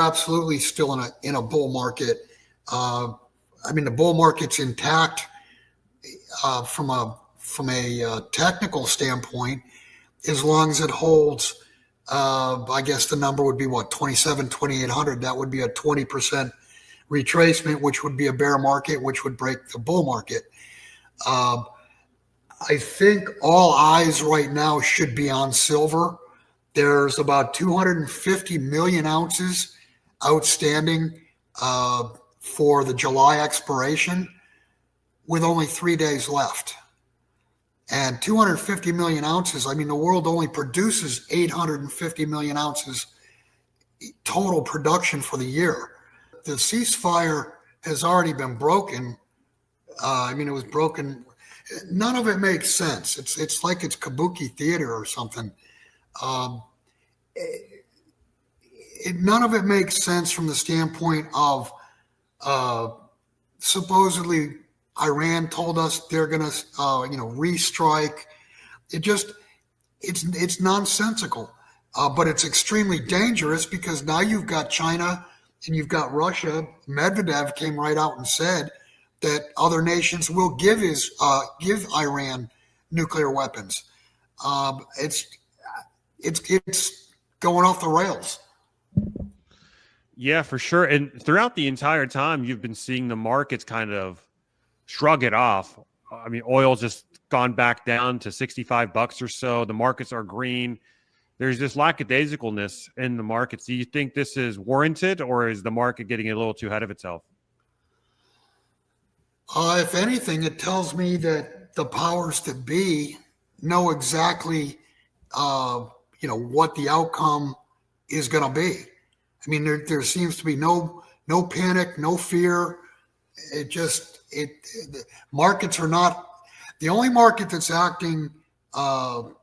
absolutely still in a bull market. I mean, the bull market's intact from a technical standpoint, as long as it holds. I guess the number would be what, 2,800. That would be a 20% retracement, which would be a bear market, which would break the bull market. I think all eyes right now should be on silver. There's about 250 million ounces outstanding for the July expiration, with only 3 days left. And 250 million ounces, I mean, the world only produces 850 million ounces total production for the year. The ceasefire has already been broken. I mean, it was broken. None of it makes sense. It's like it's kabuki theater or something. None of it makes sense from the standpoint of supposedly Iran told us they're going to, restrike. It's nonsensical, but it's extremely dangerous, because now you've got China and you've got Russia. Medvedev came right out and said that other nations will give Iran nuclear weapons. It's going off the rails. Yeah, for sure. And throughout the entire time, you've been seeing the markets kind of shrug it off. I mean, oil's just gone back down to $65 or so. The markets are green. There's this lackadaisicalness in the markets. Do you think this is warranted, or is the market getting a little too ahead of itself? If anything, it tells me that the powers that be know exactly, what the outcome is going to be. I mean, there seems to be no panic, no fear. The markets are not, the only market that's acting, has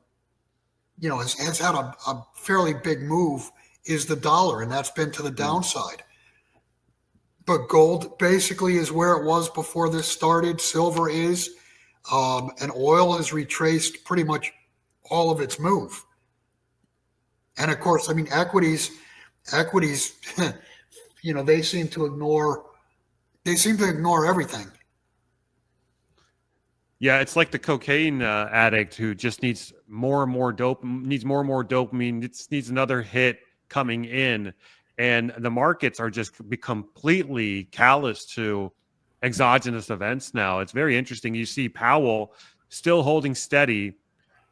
had a fairly big move is the dollar, and that's been to the downside. But gold basically is where it was before this started. Silver is, and oil has retraced pretty much all of its move. And of course, I mean, equities, they seem to ignore everything. Yeah, it's like the cocaine addict who just needs more and more dopamine. It needs another hit coming in. And the markets are just become completely callous to exogenous events now. It's very interesting. You see Powell still holding steady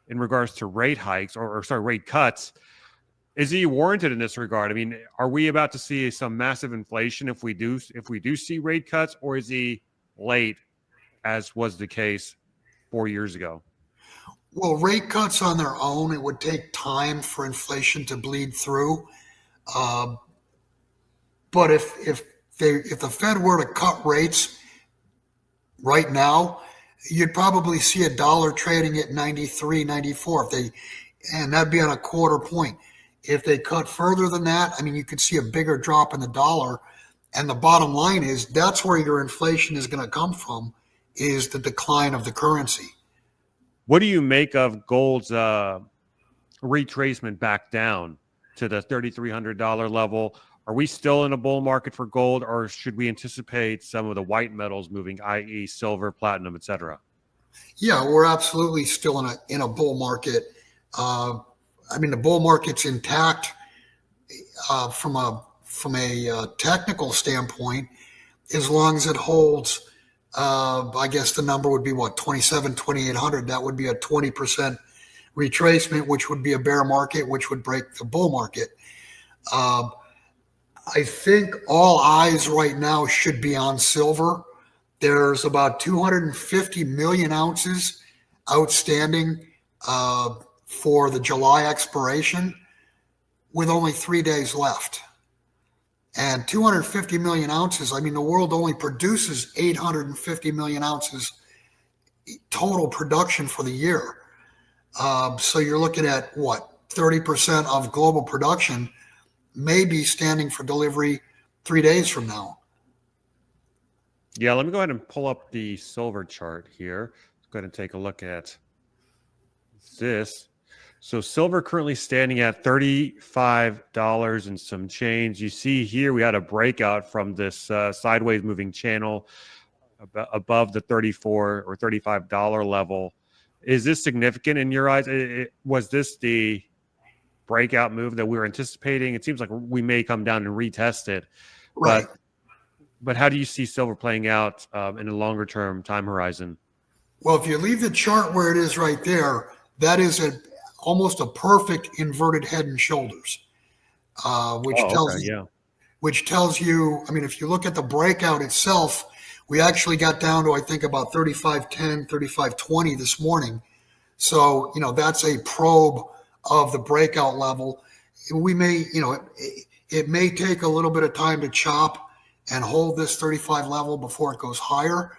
in regards to rate hikes or rate cuts. Is he warranted in this regard? I mean, are we about to see some massive inflation if we do see rate cuts, or is he late, as was the case 4 years ago? Well, rate cuts on their own, it would take time for inflation to bleed through. But if the Fed were to cut rates right now, you'd probably see a dollar trading at 93, 94. And that'd be on a quarter point. If they cut further than that, I mean, you could see a bigger drop in the dollar. And the bottom line is that's where your inflation is going to come from, is the decline of the currency. What do you make of gold's retracement back down to the $3,300 level? Are we still in a bull market for gold, or should we anticipate some of the white metals moving, i.e. silver, platinum, et cetera? Yeah, we're absolutely still in a bull market. I mean, the bull market's intact from a technical standpoint, as long as it holds. I guess the number would be what, 2,800. That would be a 20% retracement, which would be a bear market, which would break the bull market. I think all eyes right now should be on silver. There's about 250 million ounces outstanding for the July expiration, with only 3 days left. And 250 million ounces, I mean, the world only produces 850 million ounces total production for the year. So you're looking at what, 30% of global production may be standing for delivery 3 days from now. Yeah, let me go ahead and pull up the silver chart here. Let's go ahead and take a look at this. So silver currently standing at $35 and some change. You see here we had a breakout from this sideways moving channel above the 34 or $35 level. Is this significant in your eyes? Was this the breakout move that we were anticipating? It seems like we may come down and retest it, Right. but how do you see silver playing out in a longer term time horizon? Well, if you leave the chart where it is right there, that is almost a perfect inverted head and shoulders, which tells you, I mean, if you look at the breakout itself, we actually got down to, I think, about 35.10, 35.20 this morning. So, that's a probe of the breakout level. We may, it may take a little bit of time to chop and hold this 35 level before it goes higher.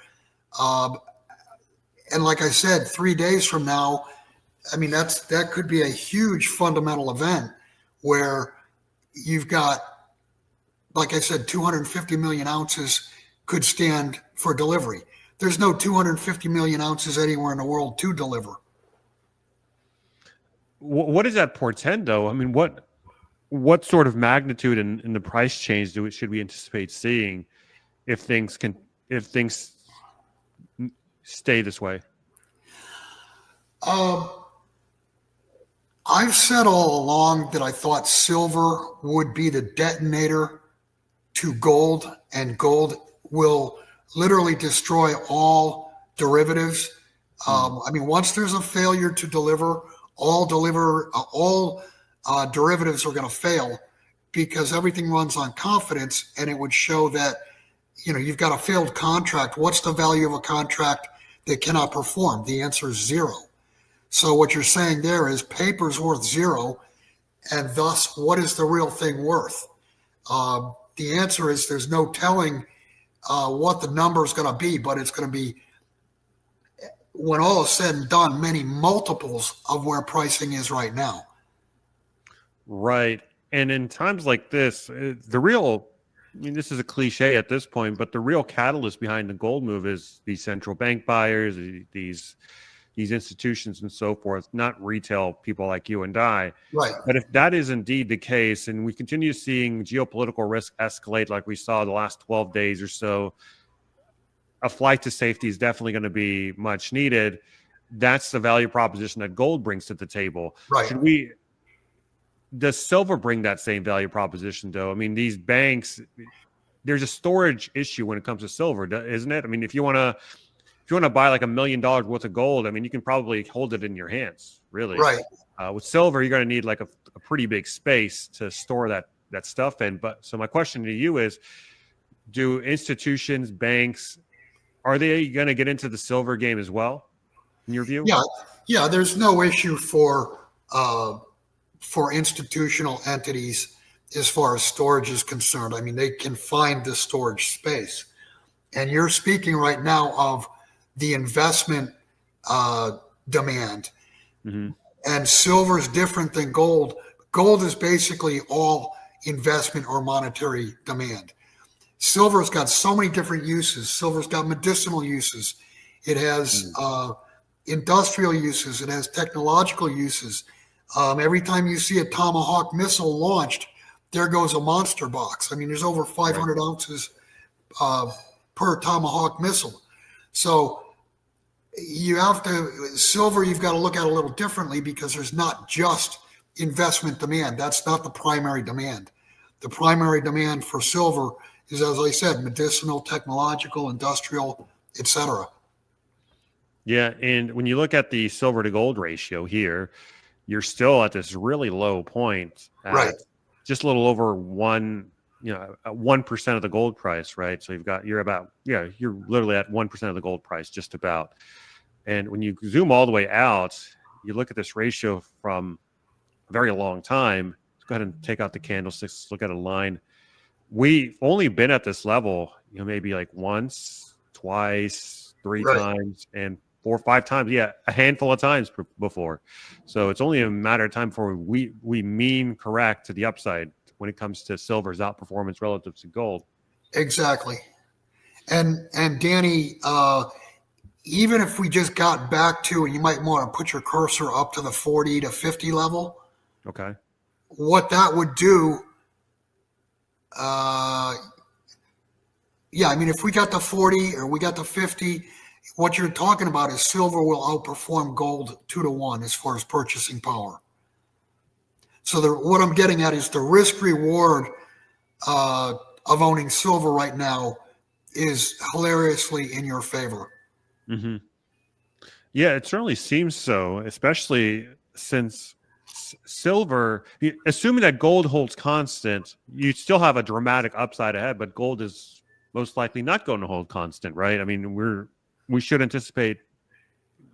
And like I said, 3 days from now, I mean, that could be a huge fundamental event where you've got, like I said, 250 million ounces could stand for delivery. There's no 250 million ounces anywhere in the world to deliver. What does that portend, though? I mean, what sort of magnitude in the price change should we anticipate seeing if things stay this way? I've said all along that I thought silver would be the detonator to gold, and gold will literally destroy all derivatives. I mean, once there's a failure to deliver, all derivatives are going to fail because everything runs on confidence, and it would show that, you've got a failed contract. What's the value of a contract that cannot perform? The answer is zero. So what you're saying there is paper's worth zero, and thus what is the real thing worth? The answer is there's no telling what the number is going to be, but it's going to be, when all is said and done, many multiples of where pricing is right now. Right. And in times like this, this is a cliche at this point, but the real catalyst behind the gold move is these central bank buyers, these institutions and so forth, not retail people like you and I. Right. But if that is indeed the case, and we continue seeing geopolitical risk escalate like we saw the last 12 days or so, a flight to safety is definitely going to be much needed. That's the value proposition that gold brings to the table. Right. Does silver bring that same value proposition, though? I mean, these banks, there's a storage issue when it comes to silver, isn't it? I mean, if you want to buy like $1 million worth of gold, I mean, you can probably hold it in your hands, really. Right. With silver, you're going to need like a pretty big space to store that stuff in. But so my question to you is, do institutions, banks, are they going to get into the silver game as well, in your view? Yeah. There's no issue for institutional entities as far as storage is concerned. I mean, they can find the storage space. And you're speaking right now of the investment demand. Mm-hmm. And silver is different than gold. Gold is basically all investment or monetary demand. Silver's got so many different uses. Silver's got medicinal uses. It has industrial uses. It has technological uses. Every time you see a Tomahawk missile launched, there goes a monster box. I mean, there's over 500 ounces per Tomahawk missile. So silver, you've got to look at a little differently because there's not just investment demand. That's not the primary demand. The primary demand for silver is, as I said, medicinal, technological, industrial, etc. Yeah, and when you look at the silver to gold ratio here, you're still at this really low point, right? Just a little over 1% of the gold price, right? So you're literally at 1% of the gold price, just about. And when you zoom all the way out, you look at this ratio from a very long time. Let's go ahead and take out the candlesticks. Look at a line. We've only been at this level, maybe like once, twice, three times, and 4 or 5 times. Yeah, a handful of times before. So it's only a matter of time before we mean correct to the upside when it comes to silver's outperformance relative to gold. Exactly. And Danny, even if we just got back to, and you might want to put your cursor up to the 40 to 50 level, Okay. what that would do, yeah, I mean, if we got to 40 or we got to 50, what you're talking about is silver will outperform gold 2-to-1 as far as purchasing power. So what I'm getting at is the risk reward of owning silver right now is hilariously in your favor. Mm-hmm. Yeah, it certainly seems so, especially since silver, assuming that gold holds constant, you still have a dramatic upside ahead, but gold is most likely not going to hold constant, right? I mean, we should anticipate,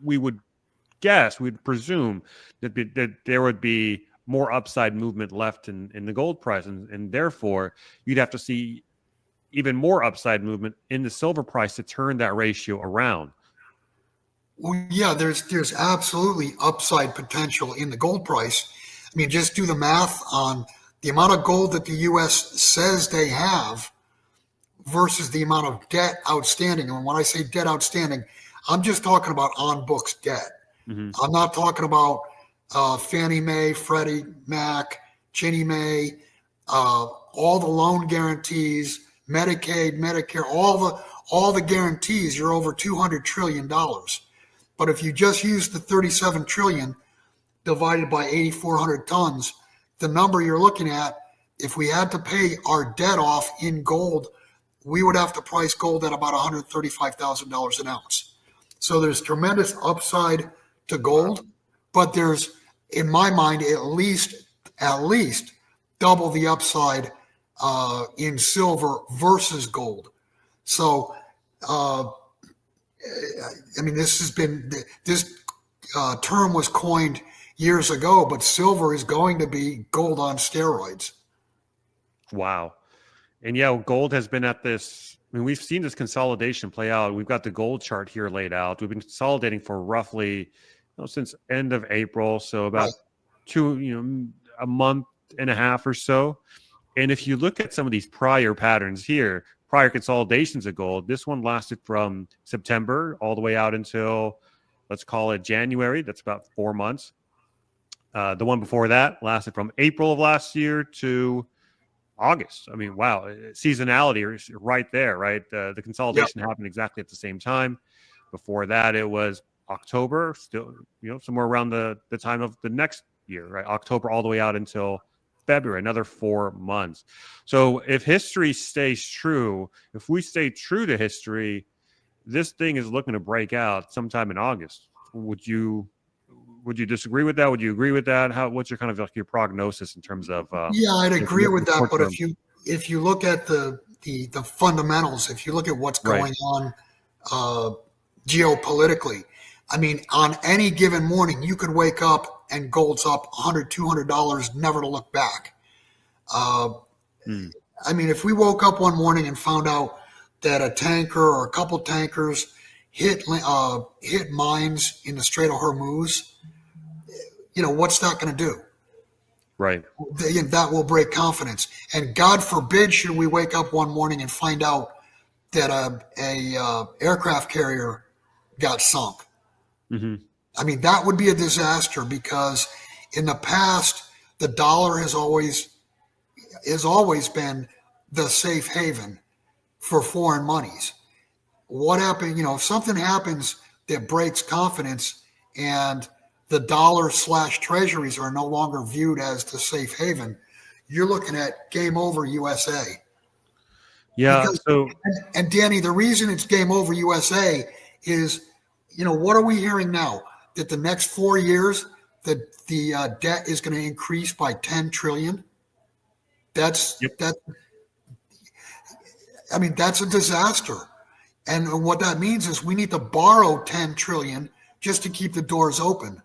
we would guess, we'd presume that there would be more upside movement left in the gold price, and therefore you'd have to see even more upside movement in the silver price to turn that ratio around. Well, yeah, there's absolutely upside potential in the gold price. I mean, just do the math on the amount of gold that the U.S. says they have versus the amount of debt outstanding. And when I say debt outstanding, I'm just talking about on-books debt. Mm-hmm. I'm not talking about Fannie Mae, Freddie Mac, Ginnie Mae, all the loan guarantees, Medicaid, Medicare, all the guarantees. You're over $200 trillion. But if you just use the 37 trillion divided by 8,400 tons, the number you're looking at, if we had to pay our debt off in gold, we would have to price gold at about $135,000 an ounce. So there's tremendous upside to gold, but there's, in my mind, at least double the upside in silver versus gold. So, I mean, this term was coined years ago, but silver is going to be gold on steroids. Wow. And yeah, gold has been at this, I mean, we've seen this consolidation play out. We've got the gold chart here laid out. We've been consolidating for roughly, since end of April. So about a month and a half or so. And if you look at some of these prior patterns here, prior consolidations of gold, this one lasted from September all the way out until, let's call it January. That's about 4 months. The one before that lasted from April of last year to August. I mean, wow, seasonality is right there, right? The consolidation happened exactly at the same time. Before that, it was October, still, somewhere around the time of the next year, right? October all the way out until February, another 4 months. So if history stays true, if we stay true to history, this thing is looking to break out sometime in August. Would you disagree with that? Would you agree with that? What's your kind of your prognosis in terms of? Yeah, I'd agree with that. But if you look at the fundamentals, if you look at what's going on geopolitically, I mean, on any given morning, you could wake up and gold's up $100, $200, never to look back. I mean, if we woke up one morning and found out that a tanker or a couple tankers hit mines in the Strait of Hormuz, what's that going to do? Right. That will break confidence. And God forbid should we wake up one morning and find out that a aircraft carrier got sunk. Mm-hmm. I mean, that would be a disaster because in the past, the dollar has always been the safe haven for foreign monies. What happened, if something happens that breaks confidence and the dollar / treasuries are no longer viewed as the safe haven, you're looking at game over USA. Yeah. And Danny, the reason it's game over USA is, what are we hearing now? That the next 4 years, the debt is going to increase by 10 trillion. That's a disaster. And what that means is we need to borrow 10 trillion just to keep the doors open.